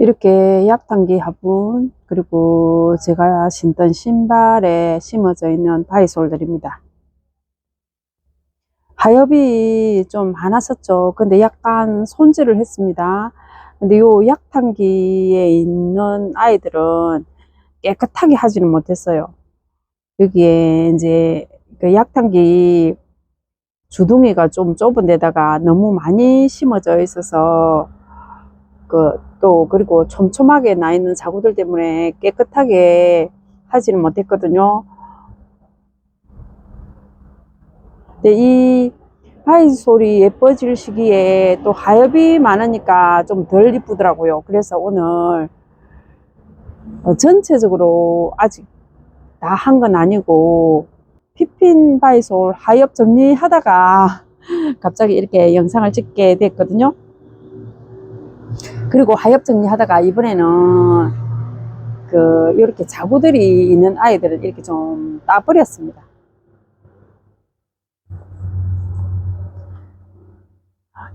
이렇게 약탕기 화분, 그리고 제가 신던 신발에 심어져 있는 바이솔들입니다. 하엽이 좀 많았었죠. 근데 약간 손질을 했습니다. 근데 요 약탕기에 있는 아이들은 깨끗하게 하지는 못했어요. 여기에 이제 그 약탕기 주둥이가 좀 좁은 데다가 너무 많이 심어져 있어서 그리고 촘촘하게 나 있는 자구들 때문에 깨끗하게 하지는 못했거든요. 근데 이 바이솔이 예뻐질 시기에 또 하엽이 많으니까 좀 덜 이쁘더라고요. 그래서 오늘 전체적으로 아직 다 한 건 아니고 피핀 바이솔 하엽 정리하다가 갑자기 이렇게 영상을 찍게 됐거든요. 그리고 하엽 정리하다가 이번에는 이렇게 자구들이 있는 아이들을 이렇게 좀 따버렸습니다.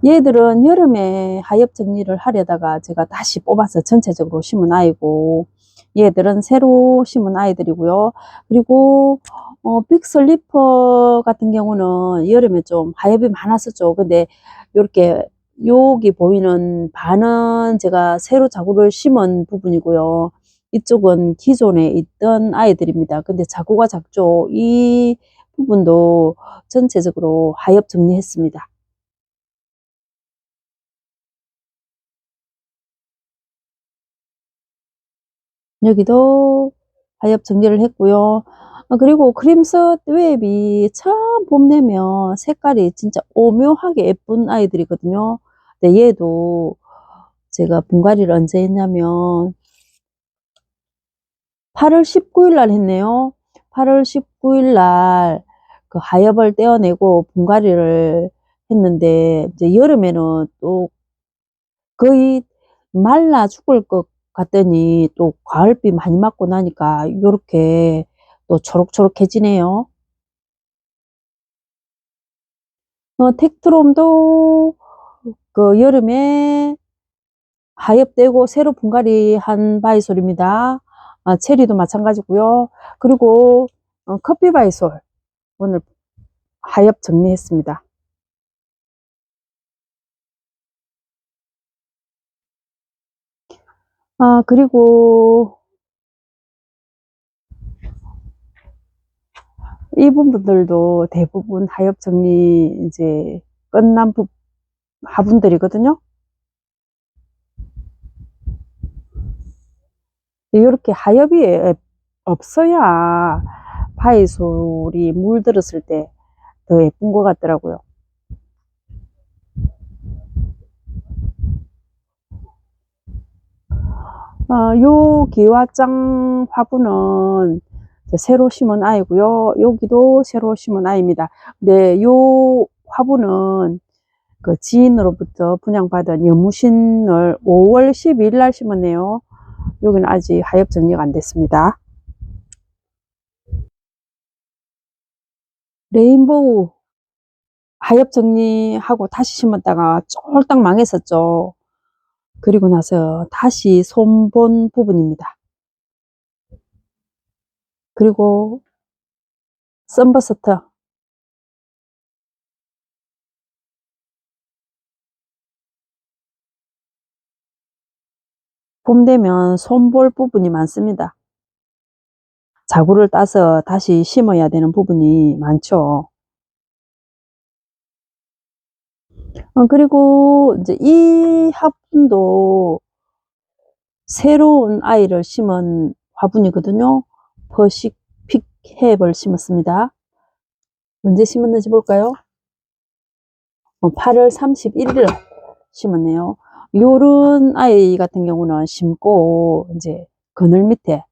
얘들은 여름에 하엽 정리를 하려다가 제가 다시 뽑아서 전체적으로 심은 아이고, 얘들은 새로 심은 아이들이고요. 그리고 빅슬리퍼 같은 경우는 여름에 좀 하엽이 많았었죠. 근데 이렇게 여기 보이는 반은 제가 새로 자구를 심은 부분이고요. 이쪽은 기존에 있던 아이들입니다. 근데 자구가 작죠. 이 부분도 전체적으로 하엽 정리했습니다. 여기도 하엽 정리를 했고요. 그리고 크림son 웹이 처음 봄 되면 색깔이 진짜 오묘하게 예쁜 아이들이거든요. 근데 얘도 제가 분갈이를 언제 했냐면 8월 19일 날 했네요. 8월 19일 날 그 하엽을 떼어내고 분갈이를 했는데 이제 여름에는 또 거의 말라 죽을 것 같더니 또 가을비 많이 맞고 나니까 이렇게 또 초록초록해지네요. 텍트롬도 그 여름에 하엽되고 새로 분갈이 한 바이솔입니다. 체리도 마찬가지고요. 그리고 커피 바이솔 오늘 하엽 정리했습니다. 그리고 이분들도 대부분 하엽 정리 이제 끝난 화분들이거든요. 이렇게 하엽이 없어야 바이솔이 물들었을 때 더 예쁜 것 같더라고요. 요 기와장 화분은 새로 심은 아이고요. 여기도 새로 심은 아이입니다. 근데 요 화분은 그 지인으로부터 분양받은 여무신을 5월 12일 날 심었네요. 여기는 아직 하엽 정리가 안 됐습니다. 레인보우 하엽 정리하고 다시 심었다가 쫄딱 망했었죠. 그리고 나서 다시 손본 부분입니다. 그리고 썬버스터 봄 되면 손볼 부분이 많습니다. 자구를 따서 다시 심어야 되는 부분이 많죠. 그리고 이제 이 화분도 새로운 아이를 심은 화분이거든요. 퍼시픽 햅을 심었습니다. 언제 심었는지 볼까요? 8월 31일 심었네요. 요런 아이 같은 경우는 심고 이제 그늘 밑에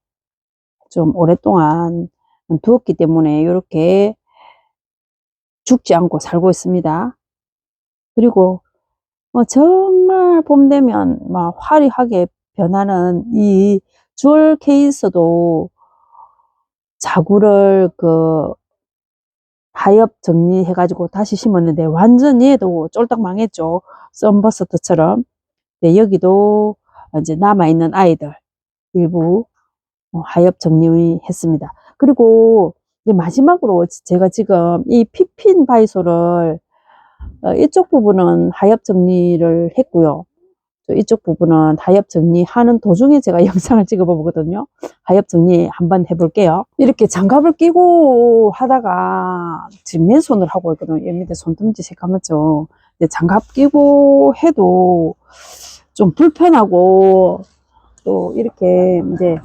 좀 오랫동안 두었기 때문에 이렇게 죽지 않고 살고 있습니다. 그리고 정말 봄 되면 막 화려하게 변하는 이 주얼 케이스도 자구를 하엽 정리해 가지고 다시 심었는데 완전 얘도 쫄딱 망했죠. 썬버스트처럼. 네, 여기도 이제 남아있는 아이들 일부 하엽 정리했습니다. 그리고 이제 마지막으로 제가 지금 이 피핀 바이솔을 이쪽 부분은 하엽 정리를 했고요. 이쪽 부분은 하엽 정리하는 도중에 제가 영상을 찍어 보거든요. 하엽 정리 한번 해볼게요. 이렇게 장갑을 끼고 하다가 지금 맨손을 하고 있거든요. 얘 밑에 손톱지 새까맣죠. 장갑 끼고 해도 좀 불편하고 또 이렇게 이제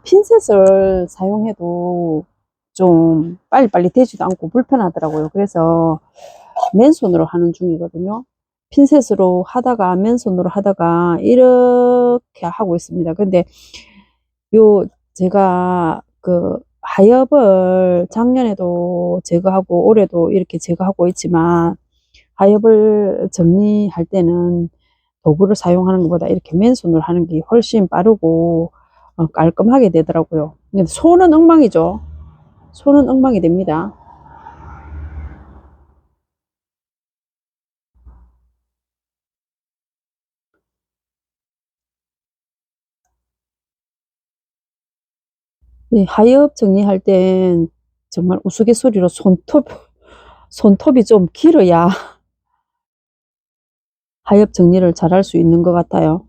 핀셋을 사용해도 좀 빨리빨리 되지도 않고 불편하더라고요. 그래서 맨손으로 하는 중이거든요. 핀셋으로 하다가 맨손으로 하다가 이렇게 하고 있습니다. 근데 요 제가 그 하엽을 작년에도 제거하고 올해도 이렇게 제거하고 있지만 하엽을 정리할 때는 도구를 사용하는 것보다 이렇게 맨손으로 하는 게 훨씬 빠르고 깔끔하게 되더라고요. 근데 손은 엉망이죠. 손은 엉망이 됩니다. 이 하엽 정리할 땐 정말 우스갯소리로 손톱이 좀 길어야 하엽 정리를 잘 할 수 있는 것 같아요.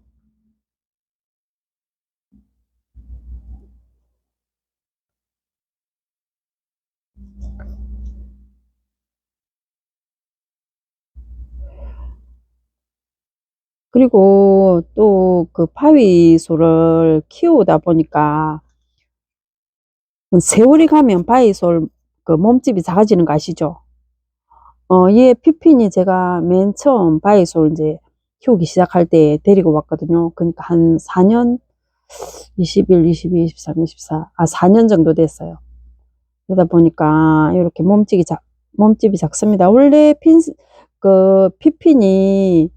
그리고 또 그 바위솔을 키우다 보니까 세월이 가면 바위솔 그 몸집이 작아지는 거 아시죠? 얘 피핀이 제가 맨 처음 바이솔 이제 키우기 시작할 때 데리고 왔거든요. 그러니까 한 4년, 21, 22, 23, 24, 4년 정도 됐어요. 그러다 보니까 이렇게 몸집이 작습니다. 원래 피핀이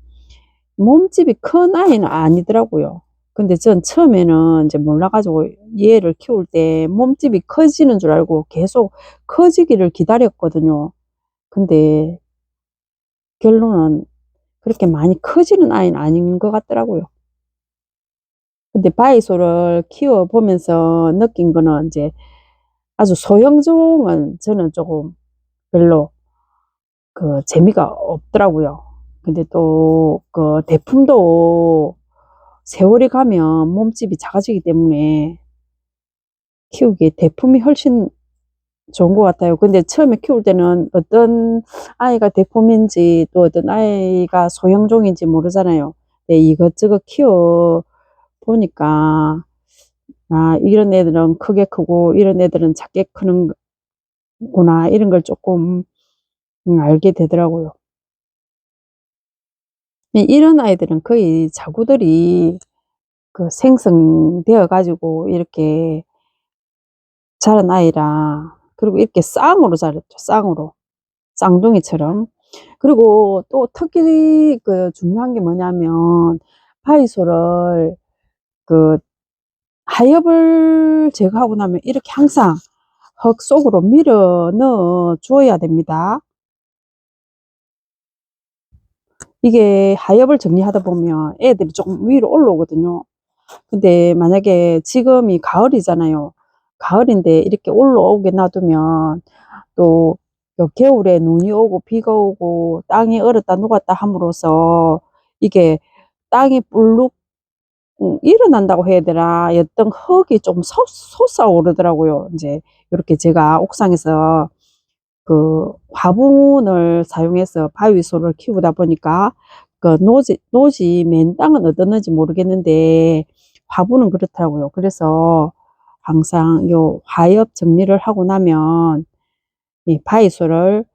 몸집이 큰 아이는 아니더라고요. 근데 전 처음에는 이제 몰라가지고 얘를 키울 때 몸집이 커지는 줄 알고 계속 커지기를 기다렸거든요. 근데 결론은 그렇게 많이 커지는 아이는 아닌 것 같더라고요. 근데 바이솔을 키워보면서 느낀 거는 이제 아주 소형종은 저는 조금 별로 그 재미가 없더라고요. 근데 또 그 대품도 세월이 가면 몸집이 작아지기 때문에 키우기에 대품이 훨씬 좋은 것 같아요. 근데 처음에 키울 때는 어떤 아이가 대품인지 또 어떤 아이가 소형종인지 모르잖아요. 네, 이것저것 키워 보니까 이런 애들은 크게 크고 이런 애들은 작게 크는구나 이런 걸 조금 알게 되더라고요. 이런 아이들은 거의 자구들이 그 생성되어 가지고 이렇게 자란 아이라 그리고 이렇게 쌍으로 자랐죠. 쌍으로 쌍둥이처럼. 그리고 또 특히 그 중요한 게 뭐냐면 바이솔을 그 하엽을 제거하고 나면 이렇게 항상 흙 속으로 밀어 넣어 줘야 됩니다. 이게 하엽을 정리하다 보면 애들이 조금 위로 올라오거든요. 근데 만약에 지금이 가을이잖아요. 가을인데 이렇게 올라오게 놔두면 또 겨울에 눈이 오고 비가 오고 땅이 얼었다 녹았다 함으로써 이게 땅이 불룩 일어난다고 해야 되나 어떤 흙이 좀 솟아오르더라고요. 이제 이렇게 제가 옥상에서 그 화분을 사용해서 바위솔을 키우다 보니까 그 노지 맨 땅은 어떻는지 모르겠는데 화분은 그렇더라고요. 그래서 항상 요 화엽 정리를 하고 나면 이 바위솔을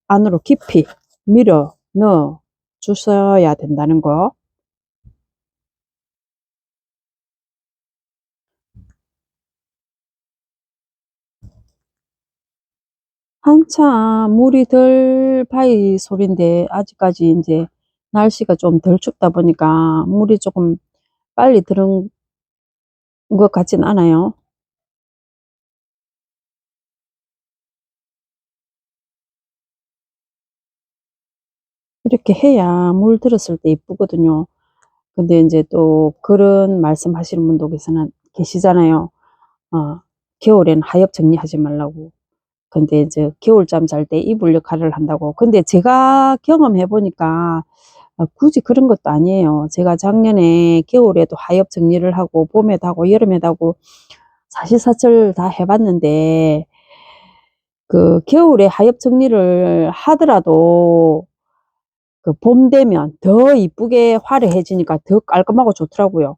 안으로 깊이 밀어 넣어 주셔야 된다는 거. 한참 물이 덜 바위솔인데 아직까지 이제 날씨가 좀 덜 춥다 보니까 물이 조금 빨리 들은 것 같진 않아요. 이렇게 해야 물 들었을 때 이쁘거든요. 근데 이제 또 그런 말씀 하시는 분도 계시잖아요. 겨울엔 하엽 정리하지 말라고. 근데 이제 겨울잠 잘 때 이불 역할을 한다고. 근데 제가 경험해 보니까 굳이 그런 것도 아니에요. 제가 작년에 겨울에도 하엽 정리를 하고 봄에도 하고 여름에도 하고 사시사철 다 해봤는데 그 겨울에 하엽 정리를 하더라도 그 봄 되면 더 이쁘게 화려해지니까 더 깔끔하고 좋더라고요.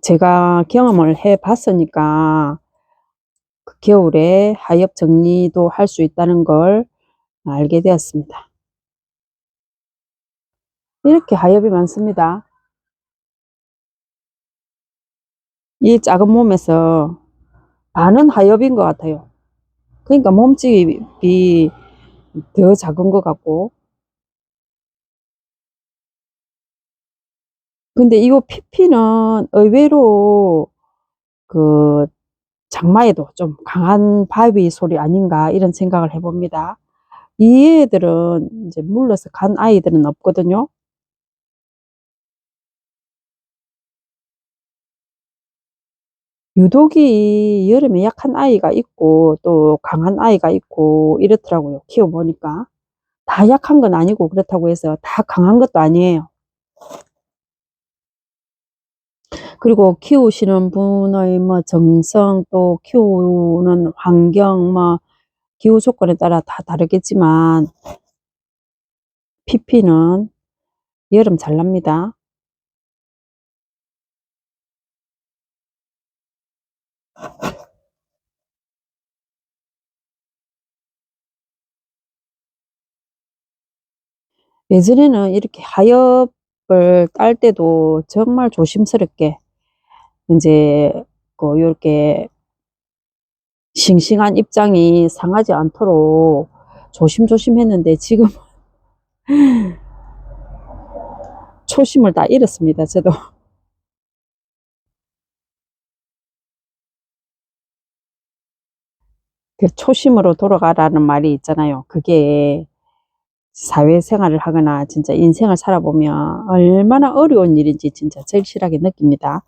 제가 경험을 해 봤으니까 그 겨울에 하엽 정리도 할 수 있다는 걸 알게 되었습니다. 이렇게 하엽이 많습니다. 이 작은 몸에서 반은 하엽인 것 같아요. 그러니까 몸집이 더 작은 것 같고. 근데 이거 피피는 의외로 그 장마에도 좀 강한 바위 소리 아닌가 이런 생각을 해봅니다. 이 애들은 이제 물러서 간 아이들은 없거든요. 유독이 여름에 약한 아이가 있고 또 강한 아이가 있고 이렇더라고요. 키워보니까. 다 약한 건 아니고 그렇다고 해서 다 강한 것도 아니에요. 그리고 키우시는 분의 뭐 정성 또 키우는 환경 뭐 기후 조건에 따라 다 다르겠지만 피피는 여름 잘 납니다. 예전에는 이렇게 하엽을 딸 때도 정말 조심스럽게 이제 그 요렇게 싱싱한 입장이 상하지 않도록 조심조심 했는데 지금 초심을 다 잃었습니다. 저도. 그 초심으로 돌아가라는 말이 있잖아요. 그게 사회생활을 하거나 진짜 인생을 살아보면 얼마나 어려운 일인지 진짜 절실하게 느낍니다.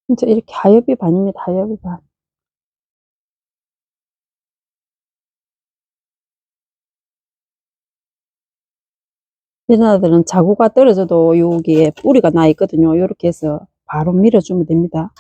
진짜 이렇게 하엽이 반입니다. 하엽이 반. 이런 아들은 자구가 떨어져도 여기에 뿌리가 나 있거든요. 이렇게 해서 바로 밀어주면 됩니다.